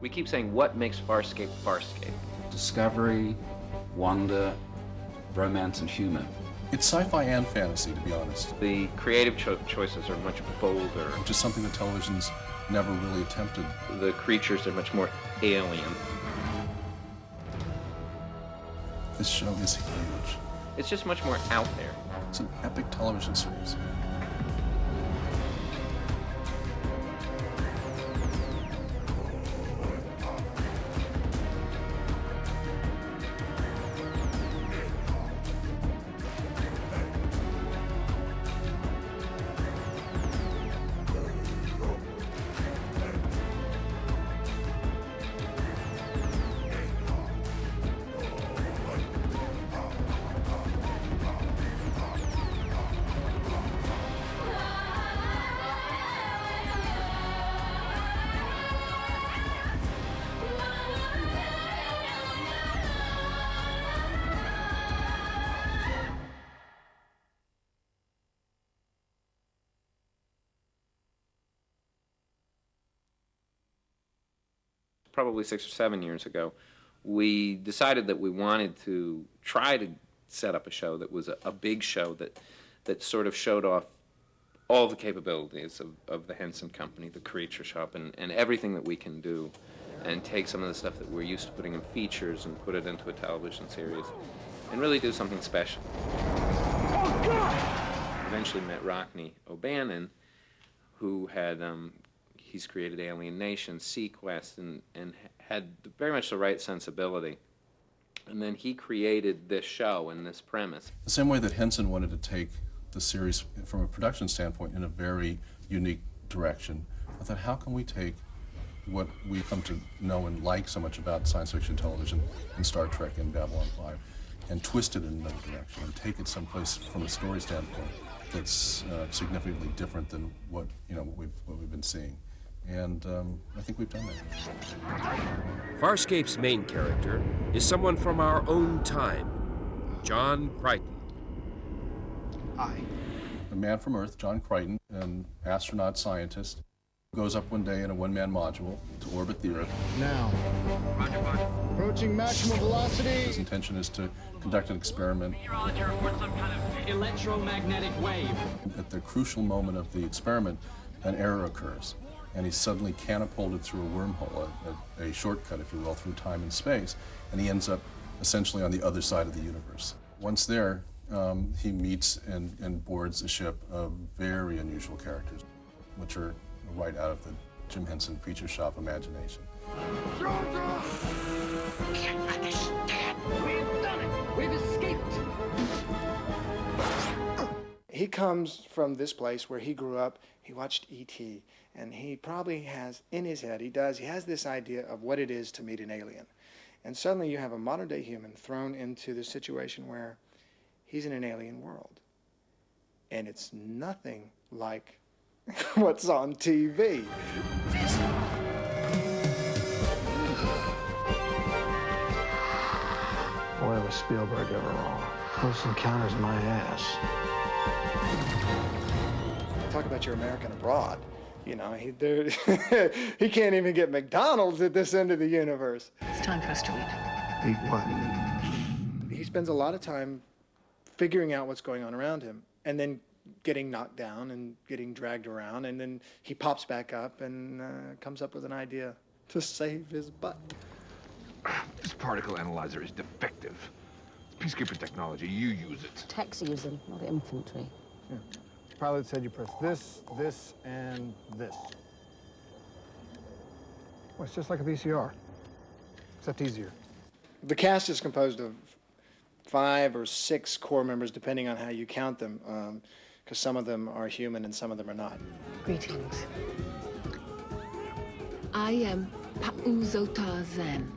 We keep saying, what makes Farscape Farscape? Discovery, wonder, romance, and humor. It's sci-fi and fantasy, to be honest. The creative choices are much bolder. Which is something that television's never really attempted. The creatures are much more alien. This show is huge. It's just much more out there. It's an epic television series. Probably 6 or 7 years ago, we decided that we wanted to try to set up a show that was a big show that sort of showed off all the capabilities of the Henson Company, the Creature Shop, and everything that we can do, and take some of the stuff that we're used to putting in features and put it into a television series, and really do something special. Oh, God! Eventually met Rockne O'Bannon, who had he's created Alien Nation, Sequest, and had very much the right sensibility. And then he created this show and this premise. The same way that Henson wanted to take the series from a production standpoint in a very unique direction, I thought, how can we take what we've come to know and like so much about science fiction television and Star Trek and Babylon 5 and twist it in another direction and take it someplace from a story standpoint that's significantly different than what we've been seeing. And I think we've done that. Farscape's main character is someone from our own time, John Crichton. Hi. A man from Earth, John Crichton, an astronaut scientist, goes up one day in a one-man module to orbit the Earth. Now. Roger, Roger. Approaching maximum velocity. His intention is to conduct an experiment. Meteorology reports some kind of electromagnetic wave. At the crucial moment of the experiment, an error occurs, and he's suddenly catapulted through a wormhole, a shortcut, if you will, through time and space, and he ends up essentially on the other side of the universe. Once there, he meets and boards a ship of very unusual characters, which are right out of the Jim Henson Creature Shop imagination. Can't understand. We've done it. We've escaped. He comes from this place where he grew up. He watched E.T., and he probably has in his head, he has this idea of what it is to meet an alien. And suddenly you have a modern-day human thrown into the situation where he's in an alien world. And it's nothing like what's on TV. Boy, was Spielberg ever wrong. Close Encounters my ass. Talk about your American abroad. You know, he can't even get McDonald's at this end of the universe. It's time for us to eat. Eat what? He spends a lot of time figuring out what's going on around him, and then getting knocked down and getting dragged around, and then he pops back up and comes up with an idea to save his butt. This particle analyzer is defective. It's peacekeeper technology. You use it. Techs use them, not infantry. Yeah. Pilot said you press this, this, and this. Well, it's just like a VCR, except easier. The cast is composed of 5 or 6 core members, depending on how you count them, because some of them are human and some of them are not. Greetings. I am Pauzota Zen.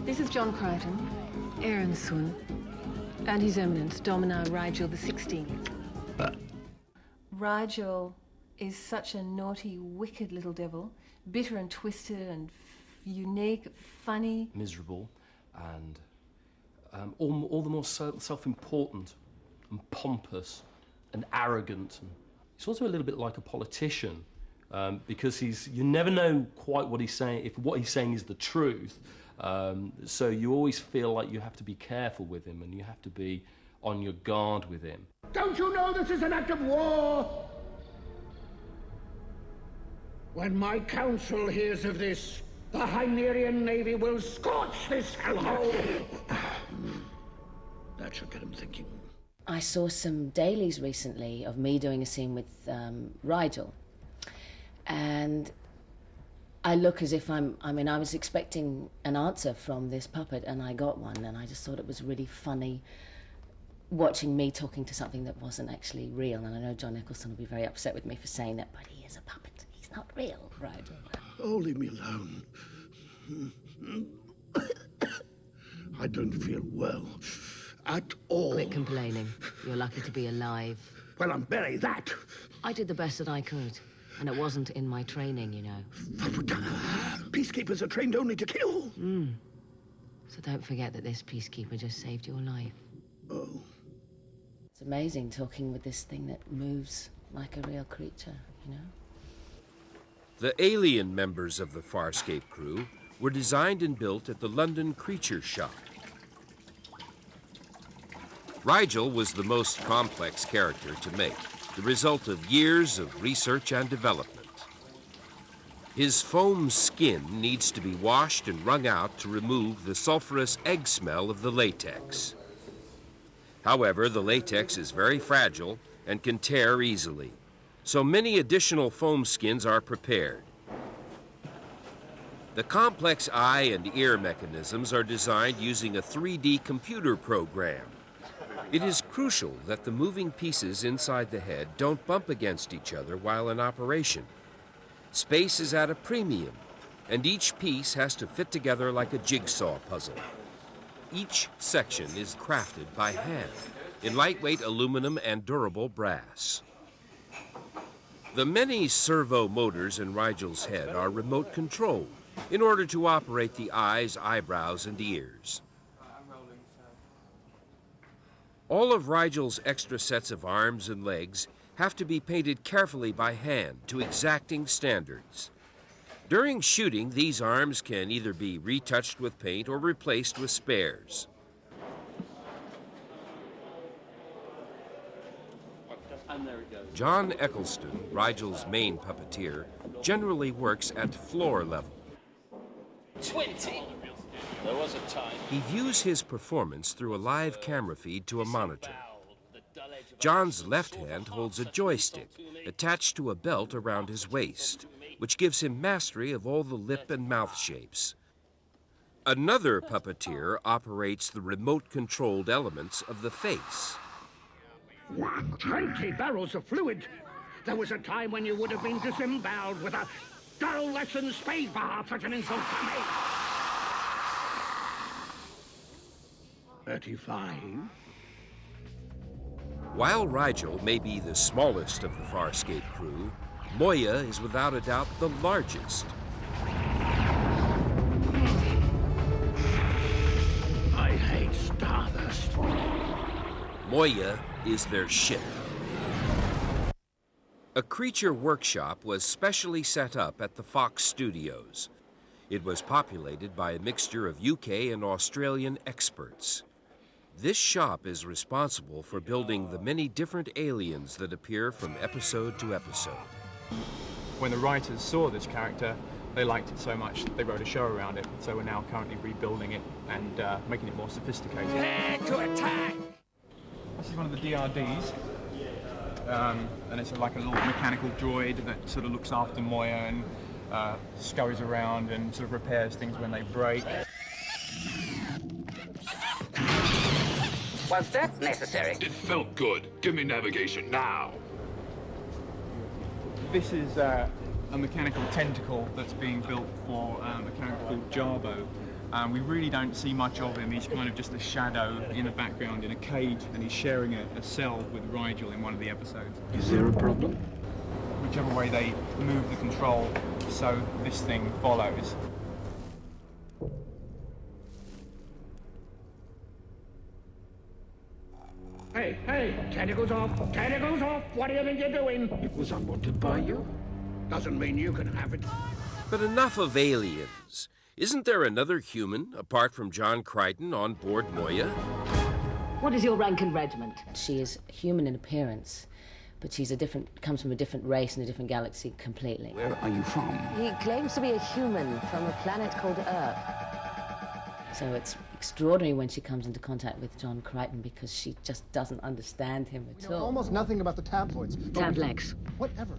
This is John Crichton, Aaron Sun, and His Eminence, Domino Rigel the 16th. Rigel is such a naughty, wicked little devil, bitter and twisted and unique, funny. Miserable and all the more self-important and pompous and arrogant. And he's also a little bit like a politician because you never know quite what he's saying, if what he's saying is the truth. So you always feel like you have to be careful with him and you have to be on your guard with him. Don't you know this is an act of war? When my council hears of this, the Hynerian Navy will scorch this hellhole. That should get him thinking. I saw some dailies recently of me doing a scene with Rigel. And I look as if I was expecting an answer from this puppet, and I got one, and I just thought it was really funny watching me talking to something that wasn't actually real. And I know John Eccleston will be very upset with me for saying that, but he is a puppet. He's not real, Rigel. Oh, leave me alone. I don't feel well at all. Quit complaining. You're lucky to be alive. Well, I'm bury that. I did the best that I could, and it wasn't in my training, you know. Peacekeepers are trained only to kill. So don't forget that this peacekeeper just saved your life. Oh. It's amazing talking with this thing that moves like a real creature, you know? The alien members of the Farscape crew were designed and built at the London Creature Shop. Rigel was the most complex character to make, the result of years of research and development. His foam skin needs to be washed and wrung out to remove the sulfurous egg smell of the latex. However, the latex is very fragile and can tear easily, so many additional foam skins are prepared. The complex eye and ear mechanisms are designed using a 3D computer program. It is crucial that the moving pieces inside the head don't bump against each other while in operation. Space is at a premium, and each piece has to fit together like a jigsaw puzzle. Each section is crafted by hand in lightweight aluminum and durable brass. The many servo motors in Rigel's head are remote controlled in order to operate the eyes, eyebrows, and ears. All of Rigel's extra sets of arms and legs have to be painted carefully by hand to exacting standards. During shooting, these arms can either be retouched with paint or replaced with spares. John Eccleston, Rigel's main puppeteer, generally works at floor level. 20. There was a time. He views his performance through a live camera feed to a monitor. John's left hand holds a joystick attached to a belt around his waist, which gives him mastery of all the lip and mouth shapes. Another puppeteer operates the remote-controlled elements of the face. 20 barrels of fluid. There was a time when you would have been disemboweled with a dull lesson spade for such an insult to me. 35. While Rigel may be the smallest of the Farscape crew, Moya is without a doubt the largest. I hate Starburst. Moya is their ship. A creature workshop was specially set up at the Fox Studios. It was populated by a mixture of UK and Australian experts. This shop is responsible for building the many different aliens that appear from episode to episode. When the writers saw this character, they liked it so much that they wrote a show around it. So we're now currently rebuilding it and making it more sophisticated. Prepare to attack! This is one of the DRDs, and it's like a little mechanical droid that sort of looks after Moya and scurries around and sort of repairs things when they break. Was that necessary? It felt good. Give me navigation now. This is a mechanical tentacle that's being built for a character called Jarbo. We really don't see much of him. He's kind of just a shadow in the background in a cage, and he's sharing a cell with Rigel in one of the episodes. Is there a problem? Whichever way they move the control, so this thing follows. Hey, tentacles off, what do you think you're doing? It was unwanted by you. Doesn't mean you can have it. But enough of aliens. Isn't there another human, apart from John Crichton, on board Moya? What is your rank and regiment? She is human in appearance, but she's comes from a different race and a different galaxy completely. Where are you from? He claims to be a human from a planet called Earth. So it's extraordinary when she comes into contact with John Crichton because she just doesn't understand him at all. Almost nothing about the tabloids. Tablex. Whatever,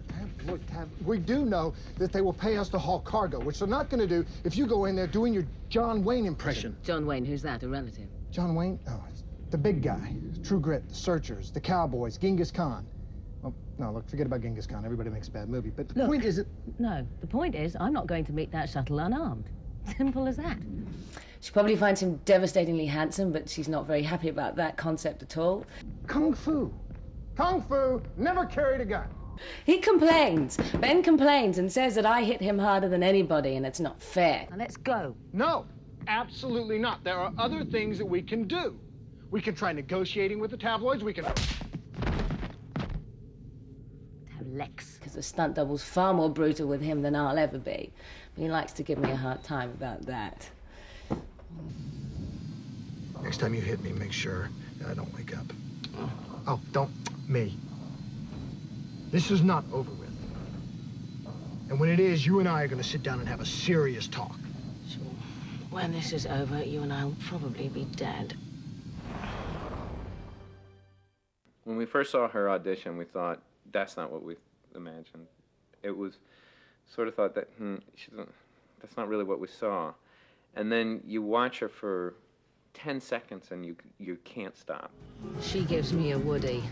we do know that they will pay us to haul cargo, which they're not going to do if you go in there doing your John Wayne impression. John Wayne, who's that, a relative? John Wayne? Oh, it's the big guy. True Grit, the Searchers, the Cowboys, Genghis Khan. Oh, no, look, forget about Genghis Khan. Everybody makes a bad movie. But the point isn't... No, the point is I'm not going to meet that shuttle unarmed. Simple as that. She probably finds him devastatingly handsome, but she's not very happy about that concept at all. Kung Fu. Kung Fu never carried a gun. He complains. Ben complains and says that I hit him harder than anybody, and it's not fair. Now let's go. No, absolutely not. There are other things that we can do. We can try negotiating with the tabloids. We can... Lex. Because the stunt double's far more brutal with him than I'll ever be. But he likes to give me a hard time about that. Next time you hit me, make sure that I don't wake up. Oh, don't me. This is not over with. And when it is, you and I are going to sit down and have a serious talk. Sure. When this is over, you and I will probably be dead. When we first saw her audition, we thought, that's not what we imagined. It was sort of thought that, that's not really what we saw. And then you watch her for 10 seconds and you can't stop. She gives me a Woody.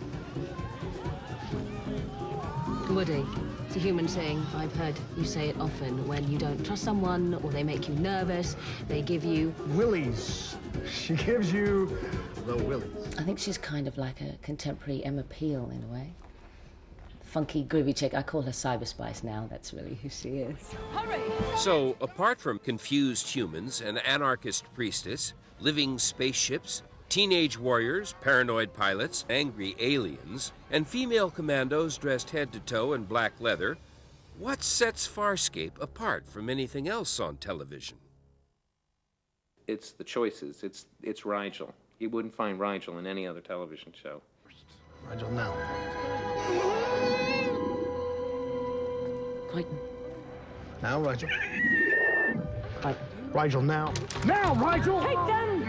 Woody. It's a human saying. I've heard you say it often. When you don't trust someone or they make you nervous, they give you... Willies. She gives you the willies. I think she's kind of like a contemporary Emma Peel in a way. Funky, groovy chick. I call her Cyberspice now. That's really who she is. Hurry! So, apart from confused humans, an anarchist priestess, living spaceships, teenage warriors, paranoid pilots, angry aliens, and female commandos dressed head to toe in black leather, what sets Farscape apart from anything else on television? It's the choices. It's Rigel. You wouldn't find Rigel in any other television show. Rigel now. Crichton. Now, Rigel. Crichton. Rigel now. Now, Rigel! Take them!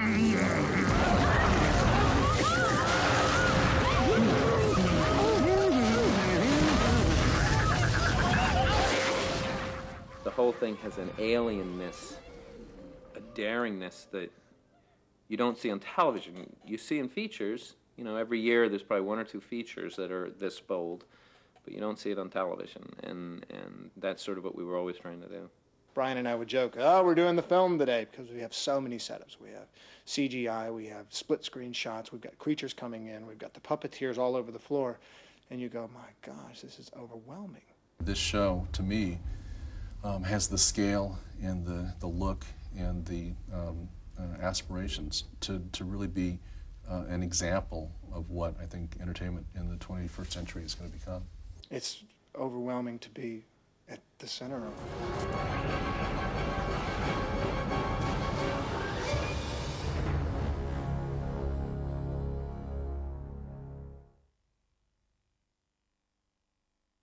The whole thing has an alienness, a daringness that you don't see on television. You see in features. You know, every year there's probably 1 or 2 features that are this bold, but you don't see it on television, and that's sort of what we were always trying to do. Brian and I would joke, oh, we're doing the film today, because we have so many setups. We have CGI, we have split-screen shots, we've got creatures coming in, we've got the puppeteers all over the floor, and you go, my gosh, this is overwhelming. This show, to me, has the scale and the look and the aspirations to really be an example of what I think entertainment in the 21st century is going to become. It's overwhelming to be at the center of it.